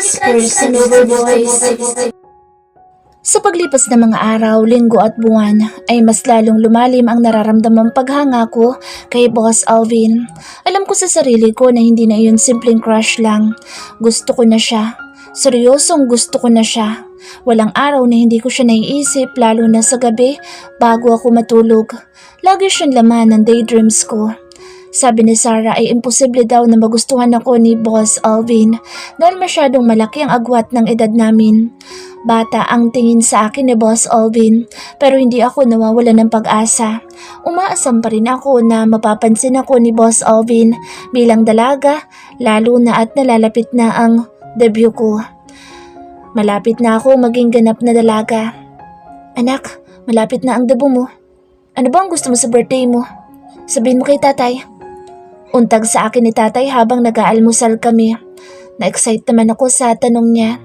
Whispers and Overvoice. Sa paglipas ng mga araw, linggo at buwan, ay mas lalong lumalim ang nararamdamang paghanga ko kay Boss Alvin. Alam ko sa sarili ko na hindi na iyon simpleng crush lang. Gusto ko na siya. Seryosong gusto ko na siya. Walang araw na hindi ko siya naiisip, lalo na sa gabi bago ako matulog. Lagi siyang laman ng daydreams ko. Sabi ni Sarah ay imposible daw na magustuhan ako ni Boss Alvin dahil masyadong malaki ang agwat ng edad namin. Bata ang tingin sa akin ni Boss Alvin pero hindi ako nawawala ng pag-asa. Umaasam pa rin ako na mapapansin ako ni Boss Alvin bilang dalaga, lalo na at nalalapit na ang debut ko. Malapit na ako maging ganap na dalaga. Anak, malapit na ang debut mo. Ano ba ang gusto mo sa birthday mo? Sabihin mo kay tatay. Untag sa akin ni tatay habang nag-aalmusal kami. Na-excite naman ako sa tanong niya.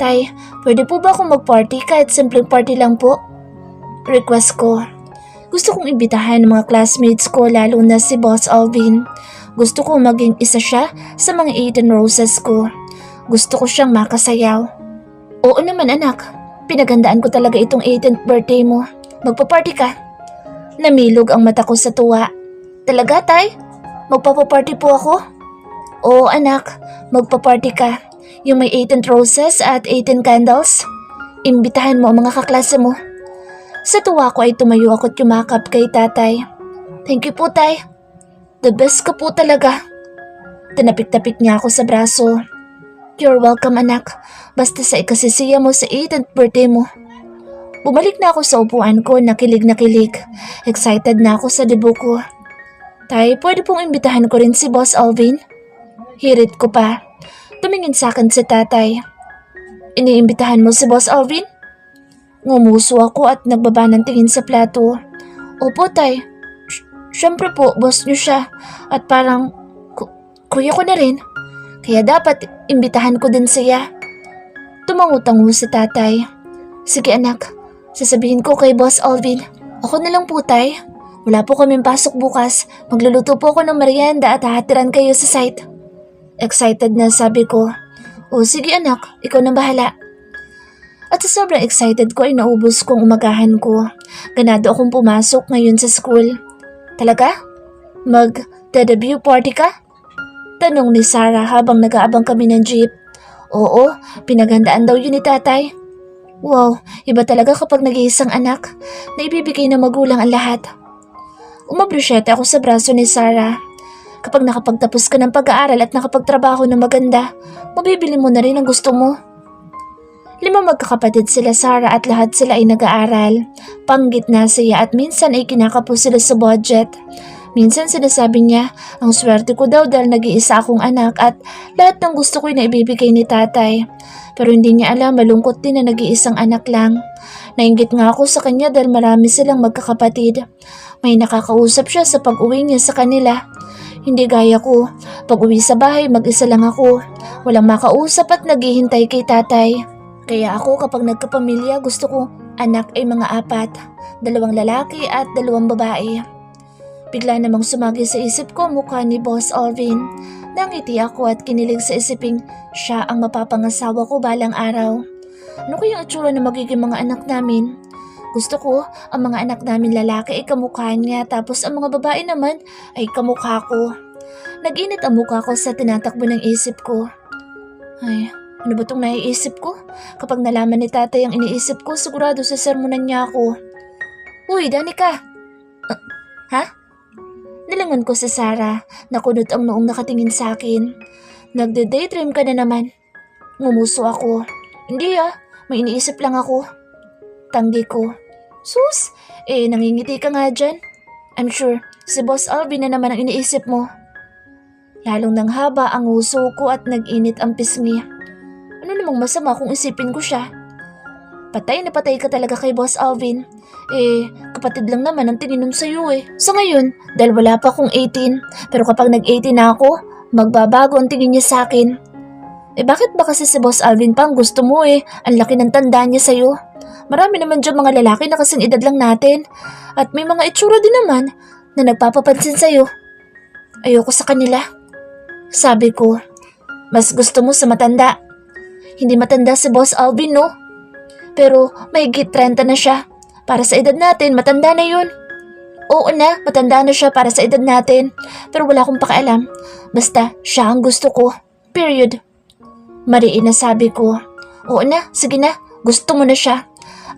Tay, pwede po ba akong mag-party kahit simpleng party lang po? Request ko. Gusto kong imbitahan ng mga classmates ko lalo na si Boss Alvin. Gusto ko maging isa siya sa mga 18 roses ko. Gusto ko siyang makasayaw. Oo naman anak, pinaghandaan ko talaga itong 18th birthday mo. Magpa-party ka. Namilog ang mata ko sa tuwa. Talaga tay? Magpapaparty po ako? Oo anak, magpaparty ka. Yung may 18 roses at 18 candles. Imbitahan mo ang mga kaklase mo. Sa tuwa ko ay tumayo ako at yumakap kay tatay. Thank you po tay. The best ka po talaga. Tinapik-tapik niya ako sa braso. You're welcome anak. Basta sa ikasisiya mo sa 18th birthday mo. Bumalik na ako sa upuan ko, nakilig na kilig. Excited na ako sa debut ko. Tay, pwede pong imbitahan ko rin si Boss Alvin? Hirit ko pa. Tumingin sa akin si tatay. Iniimbitahan mo si Boss Alvin? Ngumuso ako at nagbaba ng tingin sa plato. Opo tay. Siyempre po, boss niyo siya. At parang kuya ko na rin. Kaya dapat imbitahan ko din siya. Tumangutango si tatay. Sige anak, sasabihin ko kay Boss Alvin. Ako na lang po tay. Wala po kaming pasok bukas. Magluluto po ako ng merienda at hahatiran kayo sa site. Excited na sabi ko. O sige anak, ikaw na bahala. At sa sobrang excited ko ay naubos kong umagahan ko. Ganado akong pumasok ngayon sa school. Talaga? Mag-debut party ka? Tanong ni Sarah habang nag-aabang kami ng jeep. Oo, pinaghandaan daw yun ni tatay. Wow, iba talaga kapag nag-iisang anak na ibibigay ng magulang ang lahat. Umabrosyete ako sa braso ni Sarah. Kapag nakapagtapos ka ng pag-aaral at nakapagtrabaho ng maganda, mabibili mo na rin ang gusto mo. 5 magkakapatid sila Sarah at lahat sila ay nag-aaral. Panggitna siya at minsan ay kinakapos sila sa budget. Minsan sinasabi niya, ang swerte ko daw dahil nag-iisa akong anak at lahat ng gusto ko ay naibibigay ni tatay. Pero hindi niya alam, malungkot din na nag-iisang anak lang. Nainggit nga ako sa kanya dahil marami silang magkakapatid. May nakakausap siya sa pag-uwi niya sa kanila. Hindi gaya ko, pag-uwi sa bahay mag-isa lang ako. Walang makausap at naghihintay kay tatay. Kaya ako kapag nagkapamilya gusto ko anak ay mga 4, 2 lalaki at 2 babae. Bigla namang sumagi sa isip ko mukha ni Boss Alvin. Nangiti ako at kinilig sa isiping siya ang mapapangasawa ko balang araw. Ano kayang itsura na magiging mga anak namin? Gusto ko ang mga anak namin lalaki ay kamukha niya tapos ang mga babae naman ay kamukha ko. Nag-init ang mukha ko sa tinatakbo ng isip ko. Ay, ano ba itong naiisip ko? Kapag nalaman ni tatay ang iniisip ko, sigurado sa sermonan niya ako. Uy, Danica! Ha? Nilangon ko sa Sarah, nakunot ang noong nakatingin sa akin. Nagde-daydream ka na naman. Ngumuso ako. Hindi may iniisip lang ako. Tanggi ko. Sus, nangingiti ka nga dyan. I'm sure, si Boss Alvin na naman ang iniisip mo. Lalong nang haba ang huso ko at nag-init ang pisngi. Ano namang masama kung isipin ko siya? Patay na patay ka talaga kay Boss Alvin. Kapatid lang naman ang tininom sa'yo Sa ngayon, dahil wala pa akong 18, pero kapag nag-18 na ako, magbabago ang tingin niya sa akin. Bakit ba kasi si Boss Alvin pa ang gusto mo Ang laki ng tanda niya sa'yo. Marami naman dyan mga lalaki na kasing edad lang natin. At may mga itsura din naman na nagpapapansin sa'yo. Ayoko sa kanila. Sabi ko, mas gusto mo sa matanda. Hindi matanda si Boss Alvin, no? Pero mahigit 30 na siya. Para sa edad natin, matanda na yun. Oo na, matanda na siya para sa edad natin. Pero wala akong pakialam. Basta, siya ang gusto ko. Period. Mariin na sabi ko. Oo na, sige na. Gusto mo na siya.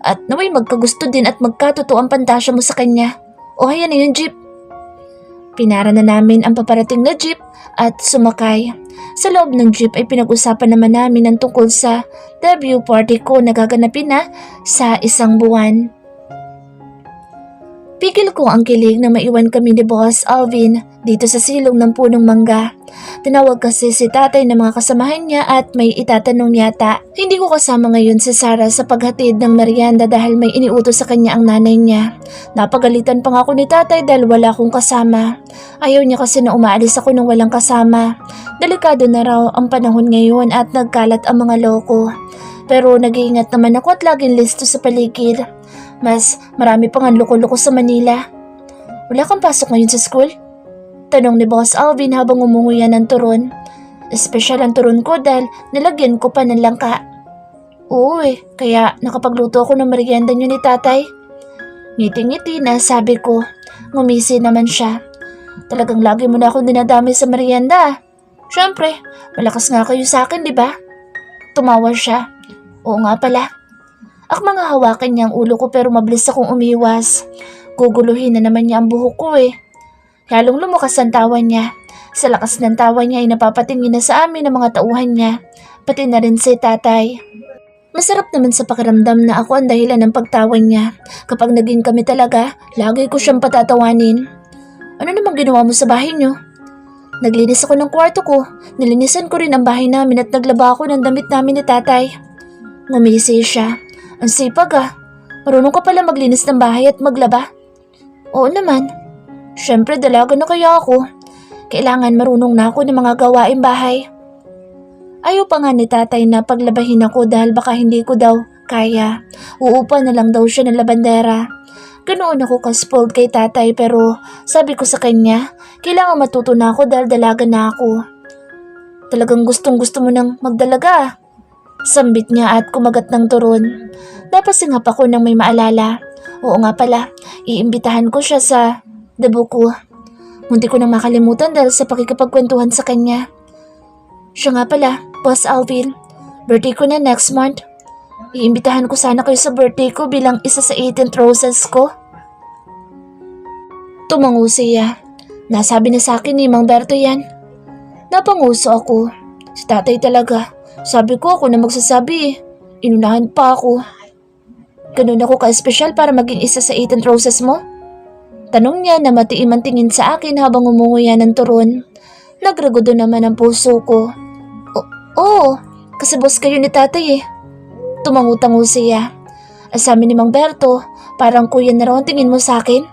At naway magkagusto din at magkatotoo ang pantasya mo sa kanya. O ayan na yung jeep. Pinara na namin ang paparating na jeep at sumakay. Sa loob ng jeep ay pinag-usapan naman namin ang tungkol sa debut party ko na gaganapin na sa 1 buwan. Pigil ko ang kilig na maiwan kami ni Boss Alvin dito sa silong ng punong mangga. Tinawag kasi si tatay ng mga kasamahan niya at may itatanong yata. Hindi ko kasama ngayon si Sarah sa paghatid ng merienda dahil may iniutos sa kanya ang nanay niya. Napagalitan pa nga ako ni tatay dahil wala akong kasama. Ayaw niya kasi na umaalis ako nang walang kasama. Delikado na raw ang panahon ngayon at nagkalat ang mga loko. Pero nag-iingat naman ako at laging listo sa paligid. Mas marami pang ang loko-loko sa Manila. Wala kang pasok ngayon sa school? Tanong ni Boss Alvin habang umunguya ng turon. Espesyal ang turon ko dahil nilagyan ko pa ng langka. Oo kaya nakapagluto ako ng merienda niyo ni tatay. Ngiti-ngiti na sabi ko. Ngumisi naman siya. Talagang lagi mo na akong dinadamay sa merienda. Siyempre, malakas nga kayo sa akin, di ba? Tumawa siya. Oo nga pala. Akmang hawakan niya ang ulo ko pero mabilis akong umiwas. Guguluhin na naman niya ang buhok ko Lalong lumakas ang tawa niya. Sa lakas ng tawa niya ay napapatingin na sa amin ang mga tauhan niya. Pati na rin si tatay. Masarap naman sa pakiramdam na ako ang dahilan ng pagtawa niya. Kapag naging kami talaga, lagi ko siyang patatawanin. Ano namang ginawa mo sa bahay niyo? Naglinis ako ng kwarto ko. Nilinisan ko rin ang bahay namin at naglaba ako ng damit namin ni tatay. Ngumisi siya. Ang sipag Marunong ka pala maglinis ng bahay at maglaba. Oo naman. Siyempre dalaga na kaya ako. Kailangan marunong na ako ng mga gawaing bahay. Ayaw pa nga ni tatay na paglabahin ako dahil baka hindi ko daw kaya. Uupa na lang daw siya ng labandera. Ganoon ako ka-spoiled kay tatay pero sabi ko sa kanya, kailangan matuto na ako dahil dalaga na ako. Talagang gustong gusto mo nang magdalaga. Sambit niya at kumagat ng turon. Napasingap ako nang may maalala. Oo nga pala, iimbitahan ko siya sa debut ko. Munti ko nang makalimutan dahil sa pakikipagkwentuhan sa kanya. Siya nga pala, Boss Alvin. Birthday ko na next month. Iimbitahan ko sana kayo sa birthday ko bilang isa sa 18th roses ko. Tumango siya. Nasabi na sa akin ni Mang Berto yan. Napanguso ako. Si tatay talaga. Sabi ko ako na magsasabi Inunahan pa ako. Ganun ako ka-espesyal para maging isa sa 18 roses mo? Tanong niya na matiimang tingin sa akin habang umunguya ng turon. Nagragudo naman ang puso ko. Oo, kasi boss kayo ni tatay Tumangu-tango siya. Asamin ni Mang Berto, parang kuya na raw ang tingin mo sa akin.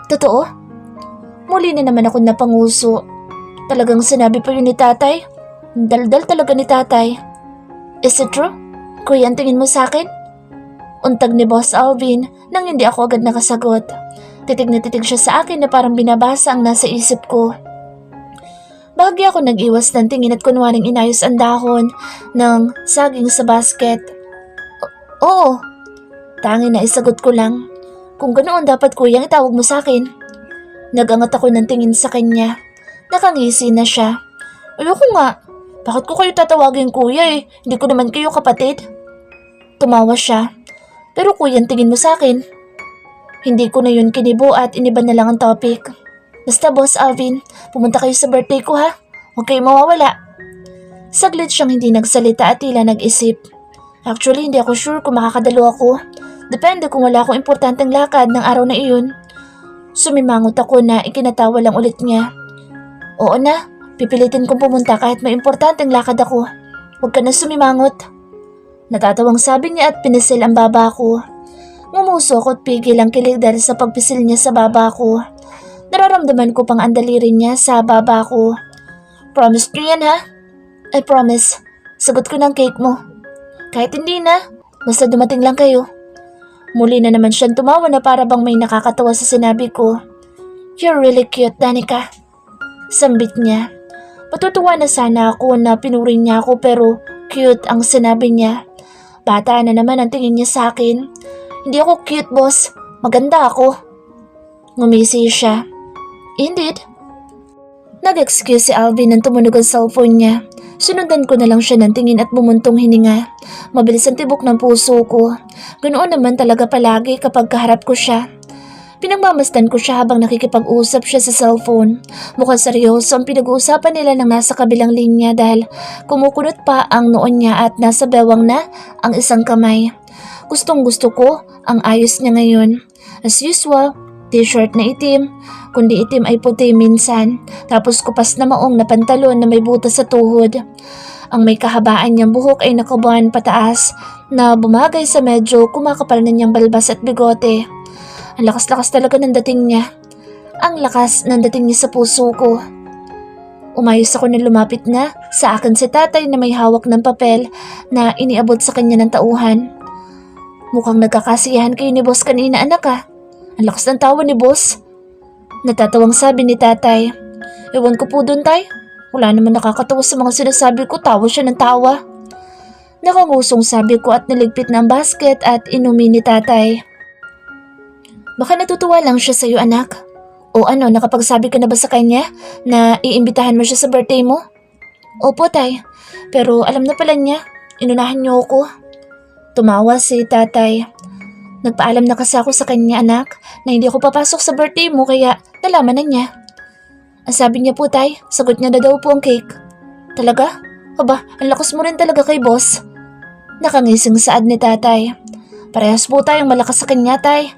Totoo? Muli na naman ako napanguso. Talagang sinabi pa yun ni tatay? Daldal talaga ni tatay. Is it true? Kuya ang tingin mo sa akin? Untag ni Boss Alvin nang hindi ako agad nakasagot. Titig na titig siya sa akin na parang binabasa ang nasa isip ko. Bahagi ako nag-iwas ng tingin at kunwaring inayos ang dahon ng saging sa basket. Oo. Tangi na isagot ko lang. Kung ganoon dapat kuyang itawag mo sa akin. Nagangat ako ng tingin sa kanya. Nakangisi na siya. Ayoko nga. Bakit ko kayo tatawagin kuya Hindi ko naman kayo kapatid. Tumawa siya. Pero kuya ang tingin mo sa akin. Hindi ko na yun kinibo at iniba na lang ang topic. Basta Boss Alvin, pumunta kayo sa birthday ko ha. Huwag kayo mawawala. Saglit siyang hindi nagsalita at tila nag-isip. Actually, hindi ako sure kung makakadalo ako. Depende kung wala akong importanteng lakad ng araw na iyon. Sumimangot ako na ikinatawa lang ulit niya. Oo na, pipilitin kong pumunta kahit may importanteng lakad ako. Huwag ka na sumimangot. Natatawang sabi niya at pinisil ang baba ko. Ngumuso ako at pigil ang kilig dahil sa pagpisil niya sa baba ko. Nararamdaman ko pang andalirin niya sa baba ko. Promise niyo yan ha? I promise. Sagot ko ng cake mo. Kahit hindi na, basta dumating lang kayo. Muli na naman siyang tumawa na para bang may nakakatawa sa sinabi ko. You're really cute, Danica. Sambit niya. Matutuwa na sana ako na pinuri niya ako pero cute ang sinabi niya. Bata na naman ang tingin niya sa akin. Hindi ako cute, boss. Maganda ako. Ngumisi siya. Indeed. Nag-excuse si Alvin nang tumunog ang cellphone niya. Sunundan ko na lang siya ng tingin at bumuntong hininga. Mabilis ang tibok ng puso ko. Ganoon naman talaga palagi kapag kaharap ko siya. Pinagmamasdan ko siya habang nakikipag-usap siya sa cellphone. Mukhang seryoso ang pinag-uusapan nila ng nasa kabilang linya dahil kumukunot pa ang noon niya at nasa bewang na ang isang kamay. Gustong gusto ko ang ayos niya ngayon. As usual, t-shirt na itim, kundi itim ay puti minsan, tapos kupas na maong na pantalon na may butas sa tuhod. Ang may kahabaan niyang buhok ay nakabuhan pataas na bumagay sa medyo kumakapal na niyang balbas at bigote. Ang lakas-lakas talaga ng dating niya. Ang lakas ng dating niya sa puso ko. Umayos ako na lumapit na sa akin si tatay na may hawak ng papel na iniabot sa kanya ng tauhan. Mukhang nagkakasiyahan kayo ni boss kanina, anak ah. Ang lakas ng tawa ni boss. Natatawang sabi ni tatay. Ewan ko po dun, tay. Wala naman nakakatawa sa mga sinasabi ko, tawa siya ng tawa. Nakangusong sabi ko at niligpit na ang basket at inumi ni tatay. Baka natutuwa lang siya sa'yo, anak. O ano, nakapagsabi ka na ba sa kanya na iimbitahan mo siya sa birthday mo? Opo, tay. Pero alam na pala niya, inunahan niyo ako. Tumawa si tatay. Nagpaalam na kasi ako sa kanya, anak, na hindi ako papasok sa birthday mo kaya nalaman na niya. Ang sabi niya po, tay, sagot niya na daw po ang cake. Talaga? Aba, ang lakas mo rin talaga kay boss. Nakangising saad ni tatay. Parehas po tayong malakas sa kanya, tay.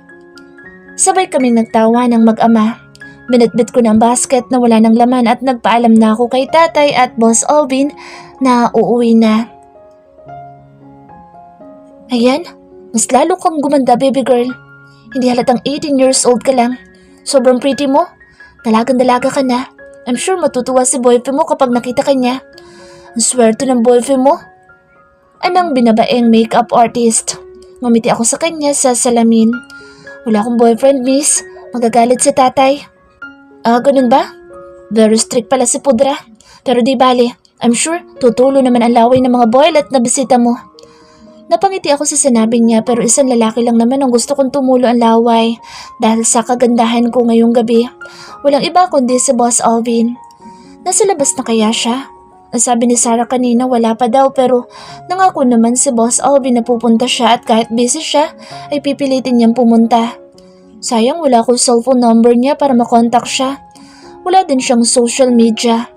Sabay kaming nagtawa ng mag-ama. Binitbit ko ng basket na wala ng laman at nagpaalam na ako kay tatay at boss Alvin na uuwi na. Ayan, mas lalo kang gumanda, baby girl. Hindi halatang 18 years old ka lang. Sobrang pretty mo. Dalagang-dalaga ka na. I'm sure matutuwa si boyfriend mo kapag nakita ka niya. Ang swerte ng boyfriend mo. Anang binabaeng makeup artist. Ngumiti ako sa kanya sa salamin. Wala akong boyfriend, miss. Magagalit si tatay. Ganun ba? Very strict pala si Pudra. Pero di bale, I'm sure tutulo naman ang laway ng mga boylet na bisita mo. Napangiti ako sa sinabi niya pero isang lalaki lang naman ang gusto kong tumulo ang laway dahil sa kagandahan ko ngayong gabi. Walang iba kundi si Boss Alvin. Nasa labas na kaya siya? Ang sabi ni Sarah kanina wala pa daw pero nangako naman si Boss Alvin na pupunta siya at kahit busy siya ay pipilitin niyang pumunta. Sayang wala akong cellphone number niya para makontak siya. Wala din siyang social media.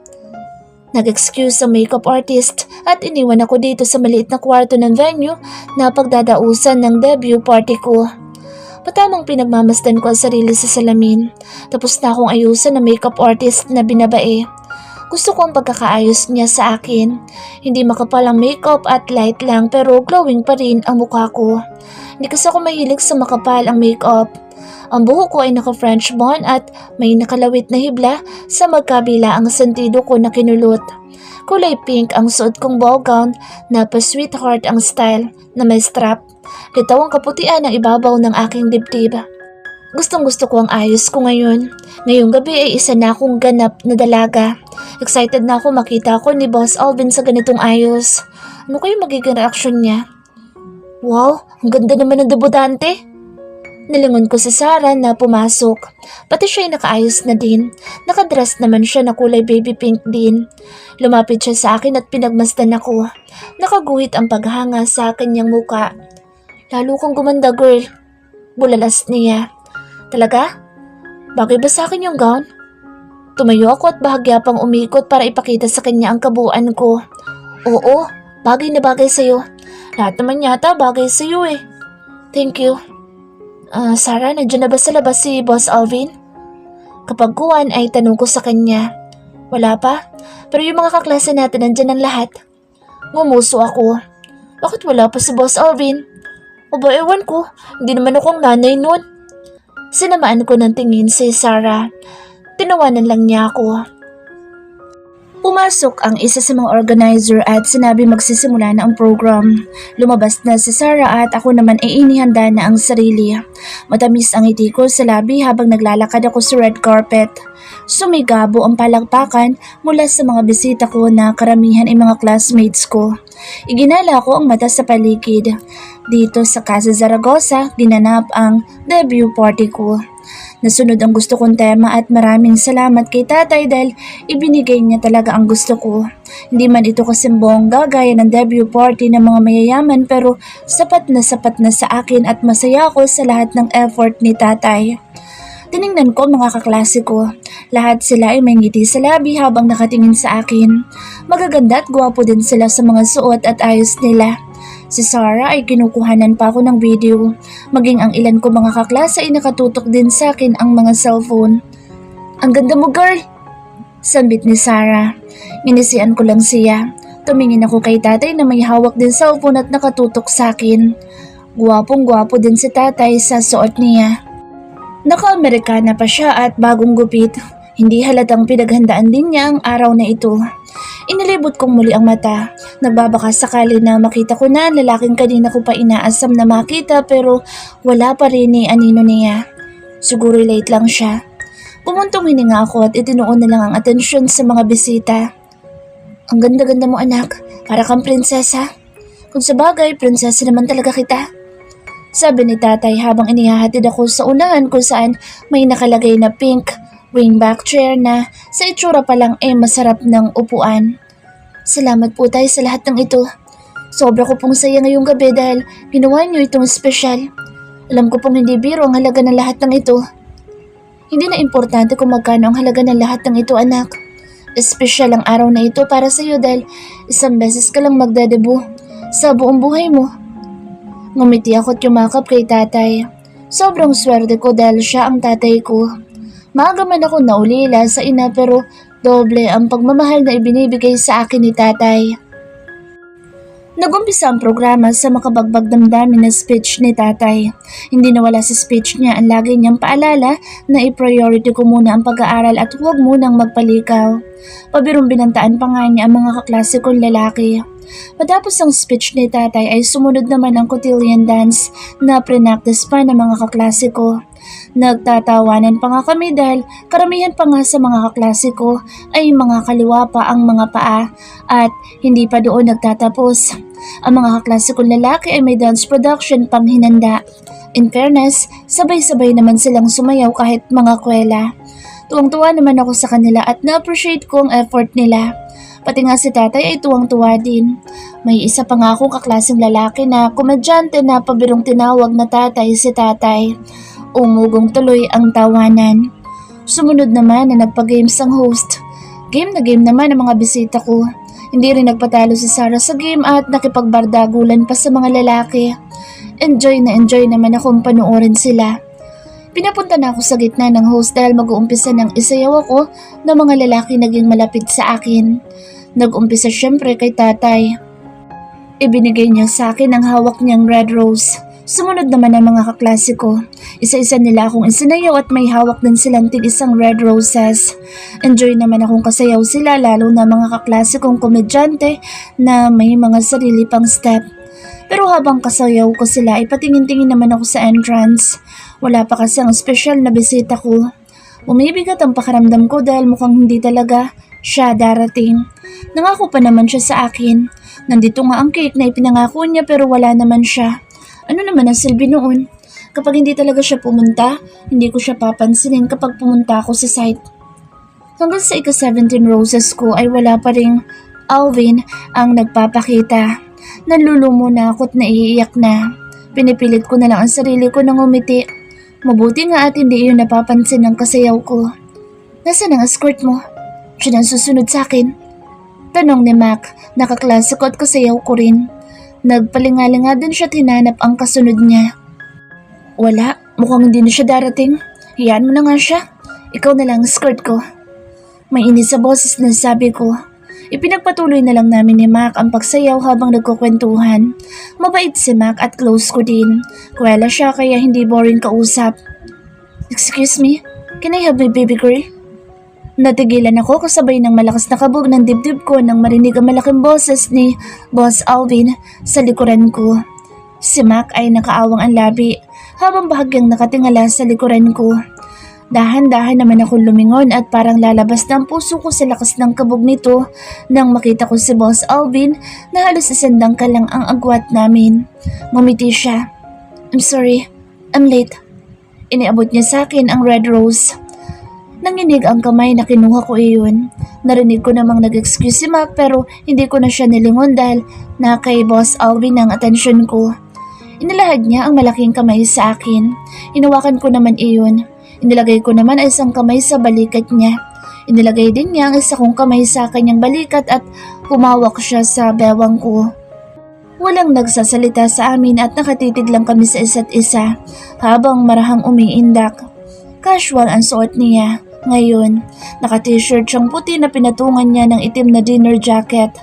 Nag-excuse ang makeup artist at iniwan ako dito sa maliit na kwarto ng venue na pagdadausan ng debut party ko. Patamang pinagmamasdan ko ang sarili sa salamin. Tapos na akong ayusan ng makeup artist na binabae. Gusto ko ang pagkakaayos niya sa akin. Hindi makapal ang makeup at light lang pero glowing pa rin ang mukha ko. Hindi kasi ako mahilig sa makapal ang makeup. Ang buhok ko ay naka-French bun at may nakalawit na hibla sa magkabila ang sentido ko na kinulot. Kulay pink ang suot kong ball gown na pa-sweetheart ang style na may strap. Litaw ang kaputian ang ibabaw ng aking dibdib. Gustong gusto ko ang ayos ko ngayon. Ngayong gabi ay isa na akong ganap na dalaga. Excited na ako makita ko ni Boss Alvin sa ganitong ayos. Ano kayo magiging reaksyon niya? Wow, ang ganda naman ng debutante. Nilingon ko si Sarah na pumasok. Pati siya ay nakaayos na din. Nakadress naman siya na kulay baby pink din. Lumapit siya sa akin at pinagmasdan ako. Nakaguhit ang paghanga sa kanyang muka. Lalo kang gumanda, girl. Bulalas niya. Talaga? Bagay ba sa akin yung gown? Tumayo ako at bahagya pang umikot para ipakita sa kanya ang kabuuan ko. Oo, bagay na bagay sa'yo. Lahat naman yata bagay sa'yo eh. Thank you. Sarah, nandiyan na ba sa labas si Boss Alvin? Kapag kuwan ay tanong ko sa kanya. Wala pa, pero yung mga kaklase natin nandiyan ang lahat. Ngumuso ako. Bakit wala pa si Boss Alvin? Aba, ewan ko, hindi naman akong nanay nun. Sinamaan ko ng tingin si Sarah. Tinawanan lang niya ako. Pumasok ang isa sa mga organizer at sinabi magsisimula na ang program. Lumabas na si Sarah at ako naman ay inihanda na ang sarili. Matamis ang ngiti ko sa labi habang naglalakad ako sa red carpet. Sumigabo ang palakpakan mula sa mga bisita ko na karamihan ay mga classmates ko. Iginala ko ang mata sa paligid. Dito sa Casa Zaragoza, ginanap ang debut party ko. Nasunod ang gusto kong tema at maraming salamat kay tatay dahil ibinigay niya talaga ang gusto ko. Hindi man ito kasing bongga gaya ng debut party ng mga mayayaman pero sapat na sa akin at masaya ako sa lahat ng effort ni tatay. Tiningnan ko mga kaklase ko. Lahat sila ay may ngiti sa labi habang nakatingin sa akin. Magaganda at gwapo din sila sa mga suot at ayos nila. Si Sarah ay kinukuhanan pa ako ng video. Maging ang ilan ko mga kaklase ay nakatutok din sa akin ang mga cellphone. Ang ganda mo girl! Sambit ni Sarah. Minisian ko lang siya. Tumingin ako kay tatay na may hawak din cellphone at nakatutok sa akin. Gwapong gwapo din si tatay sa suot niya. Naka-Amerikana pa siya at bagong gupit. Hindi halatang pinaghandaan din niya ang araw na ito. Inilibot kong muli ang mata. Nagbabaka sakali na makita ko na ang lalaking kanina ko pa inaasam na makita pero wala pa rin ni anino niya. Siguro late lang siya. Pumuntong hininga ako at itinuon na lang ang atensyon sa mga bisita. Ang ganda-ganda mo anak, para kang prinsesa. Kung sa bagay, prinsesa naman talaga kita. Sabi ni tatay habang inihahatid ako sa unahan kung saan may nakalagay na pink wingback chair na sa itsura pa lang masarap ng upuan. Salamat po tayo sa lahat ng ito. Sobra ko pong saya ngayong gabi dahil ginawa niyo itong special. Alam ko pong hindi biro ang halaga ng lahat ng ito. Hindi na importante kung magkano ang halaga ng lahat ng ito anak. Espesyal ang araw na ito para sa iyo dahil isang beses ka lang magdadebo sa buong buhay mo. Ngumiti ako at yumakap kay tatay. Sobrang swerte ko dahil siya ang tatay ko. Maaga man ako naulila sa ina pero doble ang pagmamahal na ibinibigay sa akin ni tatay. Nagumpisa ang programa sa makabagbag damdamin na speech ni tatay. Hindi nawala sa speech niya ang lagi niyang paalala na i-priority ko muna ang pag-aaral at huwag munang magpalikaw. Pabirong binantaan pa nga niya ang mga kaklase kong lalaki. Matapos ang speech ni tatay ay sumunod naman ang cotillion dance na pre-practice pa ng mga kaklase ko. Nagtatawanan pa nga kami dahil karamihan pa nga sa mga kaklase ko ay mga kaliwa pa ang mga paa at hindi pa doon nagtatapos. Ang mga kaklase kong lalaki ay may dance production pang hinanda. In fairness, sabay-sabay naman silang sumayaw kahit mga kwela. Tuwang-tuwa naman ako sa kanila at na-appreciate ko ang effort nila. Pati nga si tatay ay tuwang-tuwa din. May isa pa nga akong kaklaseng lalaki na komedyante na pabirong tinawag na tatay si tatay. Umugong tuloy ang tawanan. Sumunod naman na nagpa-games ang host. Game na game naman ang mga bisita ko. Hindi rin nagpatalo si Sarah sa game at nakipagbardagulan pa sa mga lalaki. Enjoy naman akong panoorin sila. Pinapunta na ako sa gitna ng host dahil mag-uumpisa ng isayaw ako na mga lalaki naging malapit sa akin. Nag-umpisa syempre kay tatay. Ibinigay niya sa akin ang hawak niyang red rose. Sumunod naman ang mga kaklase ko. Isa-isa nila akong isinayaw at may hawak din silang tig-isang red roses. Enjoy naman akong kasayaw sila lalo na mga kaklase kong komedyante na may mga sarili pang step. Pero habang kasayaw ko sila ay patingin-tingin naman ako sa entrance. Wala pa kasi ang espesyal na bisita ko. Umibigat ang pakaramdam ko dahil mukhang hindi talaga siya darating. Nangako pa naman siya sa akin. Nandito nga ang cake na ipinangako niya pero wala naman siya. Ano naman ang silbi noon? Kapag hindi talaga siya pumunta, hindi ko siya papansinin kapag pumunta ako sa site. Hanggang sa ika-17 roses ko ay wala pa ring Alvin ang nagpapakita. Nanlulumo na ako at naiiyak na. Pinipilit ko na lang ang sarili ko na ngumiti. Mabuti nga at hindi iyon napapansin ng kasayaw ko. Nasaan ang escort mo? Siya nang susunod sa akin. Tanong ni Mac, nakaklase ko at kasayaw ko rin. Nagpalingalinga din siya at hinanap ang kasunod niya. Wala, mukhang hindi na siya darating. Hiyaan mo na nga siya. Ikaw na lang escort ko. May inis sa boses na sabi ko. Ipinagpatuloy na lang namin ni Mac ang pagsayaw habang nagkukwentuhan. Mabait si Mac at close ko din. Kuwela siya kaya hindi boring kausap. Excuse me, can I have my baby girl? Natigilan ako kasabay ng malakas na kabog ng dibdib ko nang marinig ang malaking boses ni Boss Alvin sa likuran ko. Si Mac ay nakaawang ang labi habang bahagyang nakatingala sa likuran ko. Dahan-dahan naman ako lumingon at parang lalabas na ang puso ko sa lakas ng kabog nito nang makita ko si Boss Alvin na halos isandang ka lang ang agwat namin. Ngumiti siya. I'm sorry, I'm late. Iniabot niya sa akin ang red rose. Nanginig ang kamay na kinuha ko iyon. Narinig ko namang nag-excuse si Mac pero hindi ko na siya nilingon dahil na kay Boss Alvin ang atensyon ko. Inilahad niya ang malaking kamay sa akin. Hinawakan ko naman iyon. Inilagay ko naman ang isang kamay sa balikat niya. Inilagay din niya ang isa kong kamay sa kanyang balikat at humawak siya sa bewang ko. Walang nagsasalita sa amin at nakatitig lang kami sa isa't isa habang marahang umiindak. Casual ang suot niya. Ngayon, naka-t-shirt siyang puti na pinatungan niya ng itim na dinner jacket.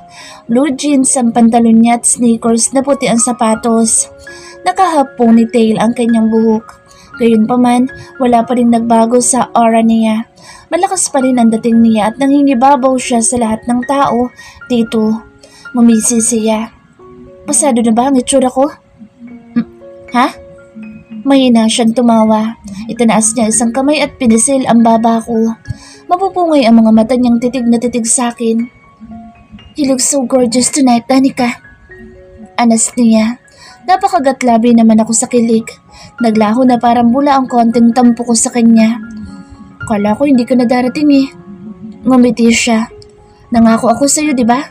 Blue jeans ang pantalon niya at sneakers na puti ang sapatos. Naka-half ponytail ang kanyang buhok. Gayunpaman, wala pa rin nagbago sa aura niya. Malakas pa rin ang dating niya at nangingibabaw siya sa lahat ng tao dito. Ngumisi siya. Pasado na ba ang itsura ko? Ha? Mahina siyang tumawa. Itinaas niya isang kamay at pinisil ang baba ko. Mapupungay ang mga mata niyang titig na titig sa akin. You look so gorgeous tonight, Danica. Anas niya. Napakagatlabi naman ako sa kilig. Naglaho na parang bula ang konting tampo ko sa kanya. Kala ko hindi ka na darating eh. Ngumiti siya. Nangako ako sa'yo, di ba?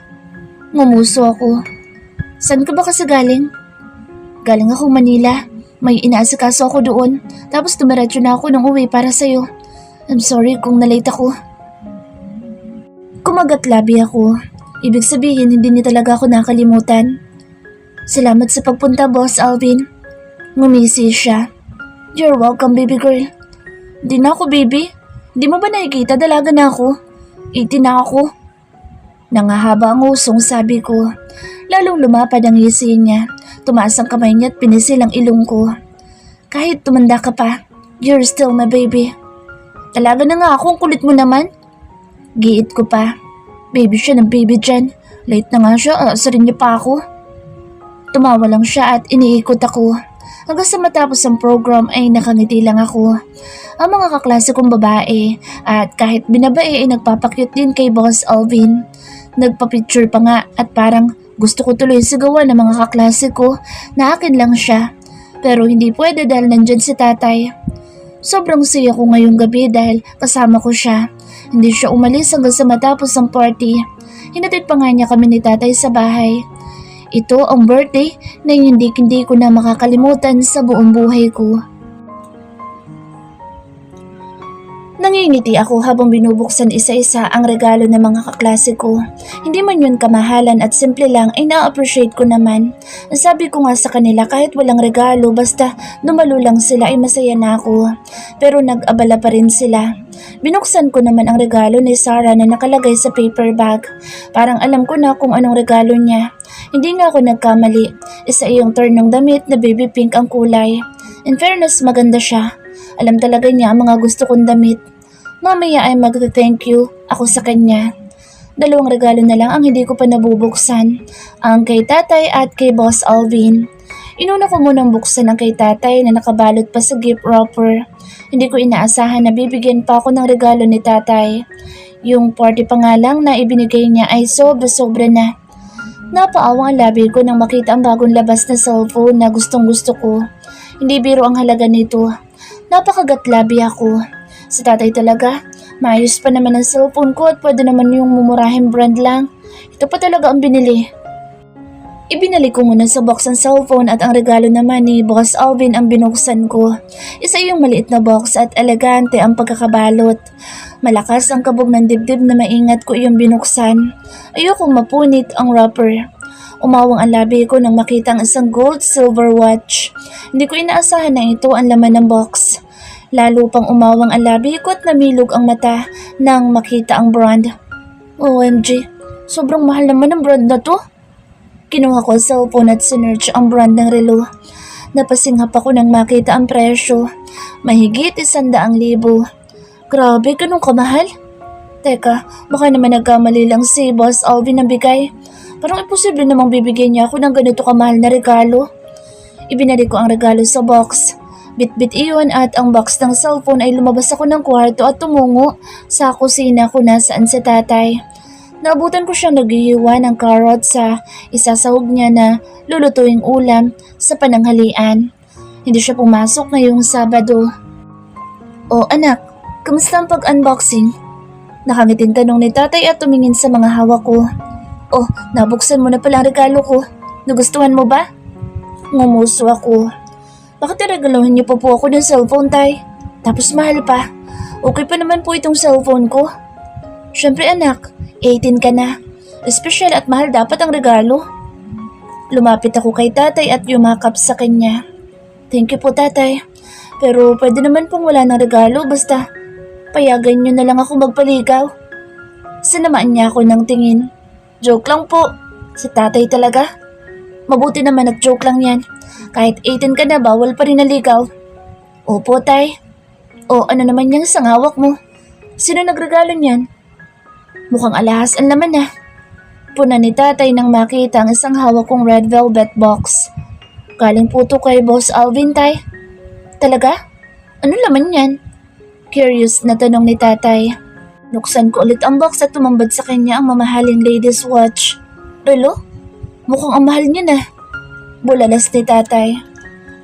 Ngumuso ako. Saan ka ba kasi galing? Galing ako Manila. May inaasikaso ako doon. Tapos dumiretso na ako ng uwi para sa'yo. I'm sorry kung nalate ako. Kumagatlabi ako. Ibig sabihin hindi niya talaga ako nakalimutan. Salamat sa pagpunta, Boss Alvin. Ngumisi siya. You're welcome, baby girl. Di na ako, baby. Di mo ba nakikita dalaga na ako? 18 na ako. Nangahaba ang usong sabi ko. Lalong lumapad ang ngisi niya. Tumaas ang kamay niya at pinisil ang ilong ko. Kahit tumanda ka pa, you're still my baby. Talaga na nga ako, ang kulit mo naman. Giit ko pa. Baby siya ng baby dyan. Late na nga siya, aasarin niya pa ako. Tumawa lang siya at iniikot ako. Hanggang sa matapos ang program ay nakangiti lang ako. Ang mga kaklase kong babae at kahit binabae ay nagpapakyut din kay Boss Alvin. Nagpa-picture pa nga at parang gusto ko tuloy sigawan ng mga kaklase ko na akin lang siya. Pero hindi pwede dahil nandyan si tatay. Sobrang saya ko ngayong gabi dahil kasama ko siya. Hindi siya umalis hanggang sa matapos ang party. Hinatid pa nga niya kami ni tatay sa bahay. Ito ang birthday na hindi ko na makakalimutan sa buong buhay ko. Nangingiti ako habang binubuksan isa-isa ang regalo ng mga kaklase ko. Hindi man yun kamahalan at simple lang ay na-appreciate ko naman. Ang sabi ko nga sa kanila kahit walang regalo basta dumalo lang sila ay masaya na ako. Pero nag-abala pa rin sila. Binuksan ko naman ang regalo ni Sarah na nakalagay sa paper bag. Parang alam ko na kung anong regalo niya. Hindi nga ako nagkamali. Isa iyong turn ng damit na baby pink ang kulay. In fairness, maganda siya. Alam talaga niya ang mga gusto kong damit. Mamaya ay mag-thank you ako sa kanya. 2 regalo na lang ang hindi ko pa nabubuksan. Ang kay tatay at kay Boss Alvin. Inuna ko munang buksan ang kay tatay na nakabalot pa sa gift wrapper. Hindi ko inaasahan na bibigyan pa ako ng regalo ni tatay. Yung party pa nga lang na ibinigay niya ay sobra-sobra na. Napaawang ang labi ko nang makita ang bagong labas na cellphone na gustong gusto ko. Hindi biro ang halaga nito. Napakagatlabi ako. Si tatay talaga, maayos pa naman ang cellphone ko at pwede naman yung mumurahing brand lang. Ito pa talaga ang binili. Ibinalik ko muna sa box ang cellphone at ang regalo naman ni Boss Alvin ang binuksan ko. Isa yung maliit na box at elegante ang pagkakabalot. Malakas ang kabog ng dibdib na maingat ko yung binuksan. Ayokong mapunit ang wrapper. Umawang ang labi ko nang makita ang isang gold silver watch. Hindi ko inaasahan na ito ang laman ng box. Lalo pang umawang ang labi ko at namilog ang mata nang makita ang brand. OMG, sobrang mahal naman ang brand na to. Kinuha ko ang cellphone at sinearch ang brand ng relo. Napasinghap ako nang makita ang presyo. Mahigit 100,000. Grabe, ganun kamahal? Teka, baka naman nagkamali lang si Boss Alvin ng bigay. Parang imposible namang bibigyan niya ako ng ganito kamahal na regalo. Ibinalik ko ang regalo sa box. Bitbit iyon at ang box ng cellphone ay lumabas ako ng kwarto at tumungo sa kusina kung nasaan si tatay. Naabutan ko siyang naghihiwa ng carrot sa isasahog niya na lulutuing ulam sa pananghalian. Hindi siya pumasok ngayong Sabado. O anak, kamusta ang pag-unboxing? Nakangiting tanong ni tatay at tumingin sa mga hawak ko. Oh, nabuksan mo na pala ang regalo ko. Nagustuhan mo ba? Ngumuso ako. Bakit regalohin niyo pa po ako ng cellphone, tay? Tapos mahal pa. Okay pa naman po itong cellphone ko. Siyempre anak, 18 ka na. Espesyal at mahal dapat ang regalo. Lumapit ako kay tatay at yumakap sa kanya. Thank you po tatay. Pero pwede naman pong wala ng regalo basta payagan niyo na lang ako magpaligaw. Sinamaan niya ako ng tingin. Joke lang po. Si tatay talaga. Mabuti naman nag-joke lang yan. Kahit 18 ka na, bawal pa rin naligaw. Opo, tay. O ano naman yung sangawak mo? Sino nagregalo niyan? Mukhang alahas ang laman na. Puna ni tatay nang makita ang isang hawak kong red velvet box. Galing po to kay Boss Alvin, tay. Talaga? Ano laman yan? Curious na tanong ni tatay. Nuksan ko ulit ang box at tumambad sa kanya ang mamahaling ladies watch. Relo? Mukhang ang mahal niya na. Bulalas ni tatay.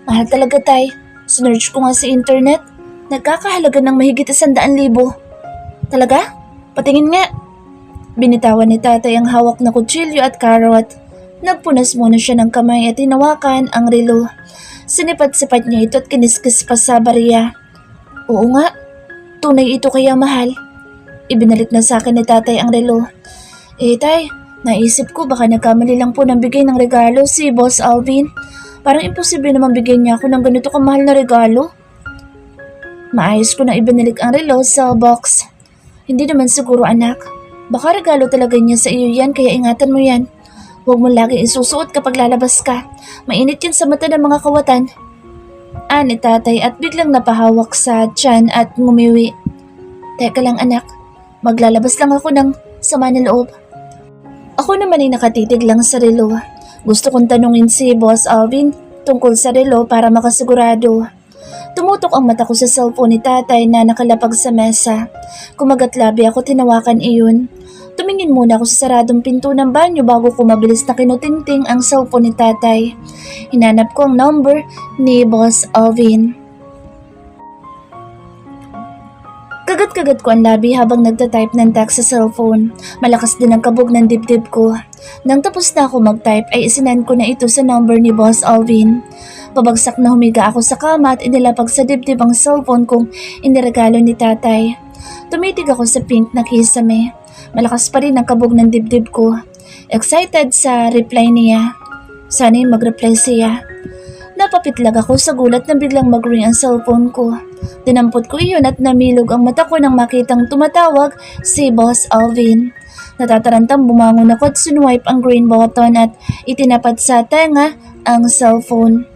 Mahal talaga, tay. Sinearch ko nga sa internet. Nagkakahalaga ng mahigit 100,000. Talaga? Patingin nga. Binitawan ni tatay ang hawak na kutsilyo at karot. Nagpunas muna siya ng kamay at hinawakan ang relo. Sinipat-sipat niya ito at kiniskis pa sa bariya. Oo nga. Tunay ito kaya mahal. Ibinalik na sa akin ni tatay ang relo. Tay, naisip ko baka nagkamali lang po ng bigay ng regalo si Boss Alvin. Parang imposible naman bigyan niya ako ng ganito kamahal na regalo. Maayos ko na ibinalik ang relo sa box. Hindi naman siguro anak. Baka regalo talaga niya sa iyo yan kaya ingatan mo yan. Huwag mo lagi isusuot kapag lalabas ka. Mainit yan sa mata ng mga kawatan. Ani tatay at biglang napahawak sa tiyan at ngumiwi. Teka lang anak, maglalabas lang ako ng sama ng loob. Ako naman ay nakatitig lang sa relo. Gusto kong tanungin si Boss Alvin tungkol sa relo para makasigurado. Tumutok ang mata ko sa cellphone ni tatay na nakalapag sa mesa. Kumagat-labi ako tinawakan iyon. Tumingin muna ako sa saradong pinto ng banyo bago ko mabilis na kinutingting ang cellphone ni tatay. Hinanap ko ang number ni Boss Alvin. Kagat-kagat ko ang labi habang nagtatype ng text sa cellphone. Malakas din ang kabog ng dibdib ko. Nang tapos na ako mag-type ay isinend ko na ito sa number ni Boss Alvin. Pabagsak na humiga ako sa kama at inilapag sa dibdib ang cellphone kong iniregalo ni tatay. Tumitig ako sa pink na kisame. Malakas pa rin ang kabog ng dibdib ko. Excited sa reply niya. Sana'y mag-reply siya. Napapitlag ako sa gulat na biglang mag-ring ang cellphone ko. Dinampot ko iyon at namilog ang mata ko nang makitang tumatawag si Boss Alvin. Natatarantang bumangon ako at sinwipe ang green button at itinapat sa tenga ang cellphone.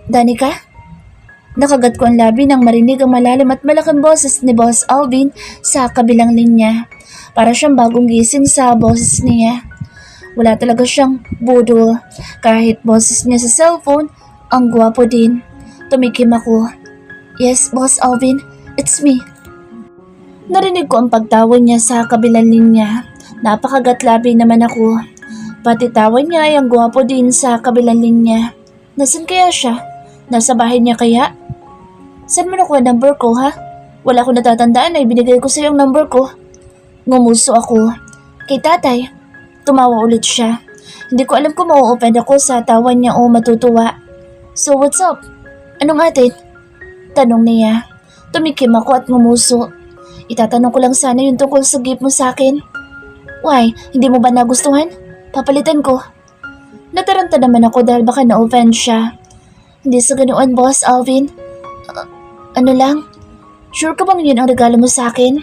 Danica? Nakagat ko ang labi nang marinig ang malalim at malaking boses ni Boss Alvin sa kabilang linya. Para siyang bagong gising sa boses niya. Wala talaga siyang budol. Kahit boses niya sa cellphone, ang gwapo din. Tumikim ako. Yes, Boss Alvin, it's me. Narinig ko ang pagtawag niya sa kabilang linya. Napakagatlabi naman ako. Pati tawag niya ay ang gwapo din sa kabilang linya. Nasaan kaya siya? Nasa bahay niya kaya? Saan mo nakuha number ko ha? Wala ko natatandaan ay binigay ko sa iyong number ko. Ngumuso ako. Kay tatay. Tumawa ulit siya. Hindi ko alam kung mau-open ako sa tawa niya o matutuwa. So what's up? Anong atin? Tanong niya. Tumikim ako at ngumuso. Itatanong ko lang sana yung tungkol sa gift mo sa akin. Why? Hindi mo ba nagustuhan? Papalitan ko. Nataranta naman ako dahil baka na-offend siya. Hindi sa ganoon, Boss Alvin. Ano lang? Sure ka bang yun ang regalo mo sa akin?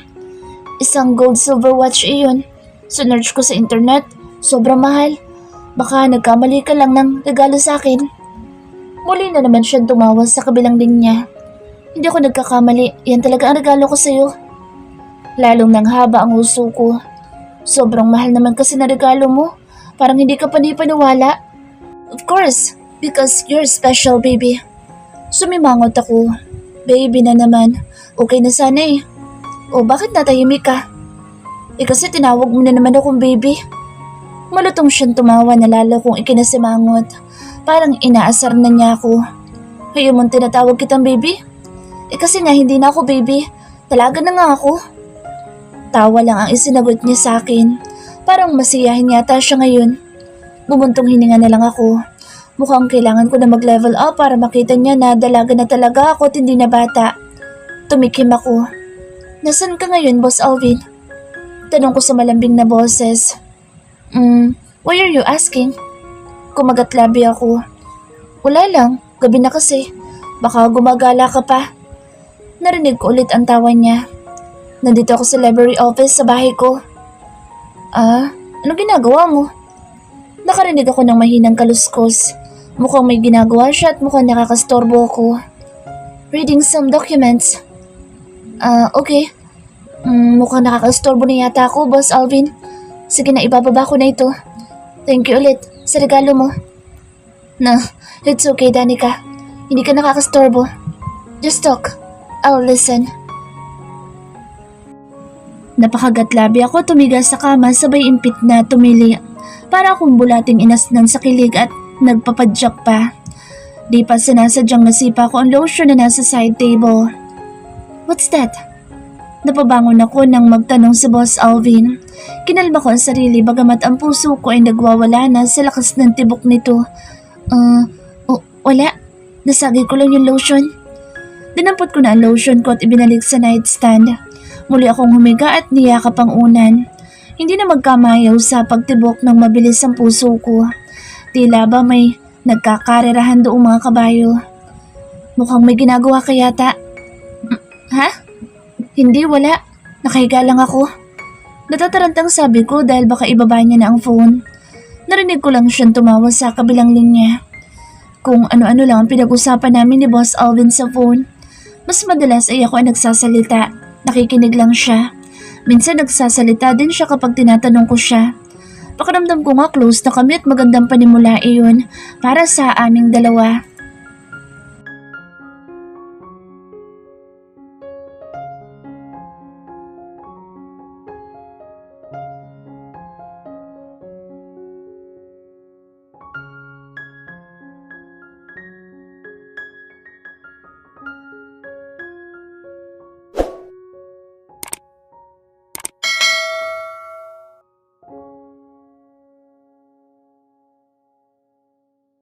Isang gold silver watch iyon. Sinearch ko sa internet. Sobrang mahal. Baka nagkamali ka lang ng regalo sa akin. Muli na naman siyang tumawa sa kabilang linya. Hindi ako nagkakamali. Yan talaga ang regalo ko sa'yo. Lalong nanghaba ang uso ko. Sobrang mahal naman kasi na regalo mo. Parang hindi ka panipaniwala. Of course, because you're special, baby. Sumimangot ako. Baby na naman. Okay na sana eh. O bakit natahimik ka? Kasi tinawag mo na naman akong baby. Malutong siyang tumawa na lalo kong ikinasimangot. Parang inaasar na niya ako. Ayaw mong tinatawag kitang baby? Kasi nga hindi na ako baby. Talaga na nga ako. Tawa lang ang isinagot niya sa akin. Parang masiyahin yata siya ngayon. Bumuntong hininga na lang ako. Mukhang kailangan ko na mag-level up para makita niya na dalaga na talaga ako at hindi na bata. Tumikim ako. Nasaan ka ngayon, Boss Alvin? Tanong ko sa malambing na boses. Why are you asking? Kumagat labi ako. Wala lang, gabi na kasi. Baka gumagala ka pa. Narinig ko ulit ang tawa niya. Nandito ako sa library office sa bahay ko. Ano ginagawa mo? Nakarinig ako ng mahinang kaluskos. Mukhang may ginagawa siya at mukhang nakakastorbo ako. Reading some documents. Okay. Mukhang nakakastorbo na yata ako, Boss Alvin. Sige na, ibababa ko na ito. Thank you ulit sa regalo mo. It's okay, Danica. Hindi ka nakakastorbo. Just talk. I'll listen. Napakagatlabi ako tumigas sa kama sabay impit na tumili. Para akong bulating inasnan sa kilig at nagpapadyak pa. Di pa sinasadyang nasipa ko ang lotion na nasa side table. What's that? Napabangon ako nang magtanong si Boss Alvin. Kinalma ko ang sarili bagamat ang puso ko ay nagwawala na sa lakas ng tibok nito. Wala. Nasagay ko lang yung lotion. Dinampot ko na ang lotion ko at ibinalik sa nightstand. Muli akong humiga at niyakap ang unan. Hindi na magkamayaw sa pagtibok ng mabilis ang puso ko. Tila ba may nagkakarerahan doong mga kabayo. Mukhang may ginagawa ka yata. Ha? Hindi, wala. Nakahiga lang ako. Natatarantang sabi ko dahil baka ibaba niya na ang phone. Narinig ko lang siyang tumawa sa kabilang linya. Kung ano-ano lang ang pinag-usapan namin ni Boss Alvin sa phone. Mas madalas ay ako ay nagsasalita. Nakikinig lang siya. Minsan nagsasalita din siya kapag tinatanong ko siya. Pakiramdam ko nga close na kami at magandang panimula iyon para sa aming dalawa.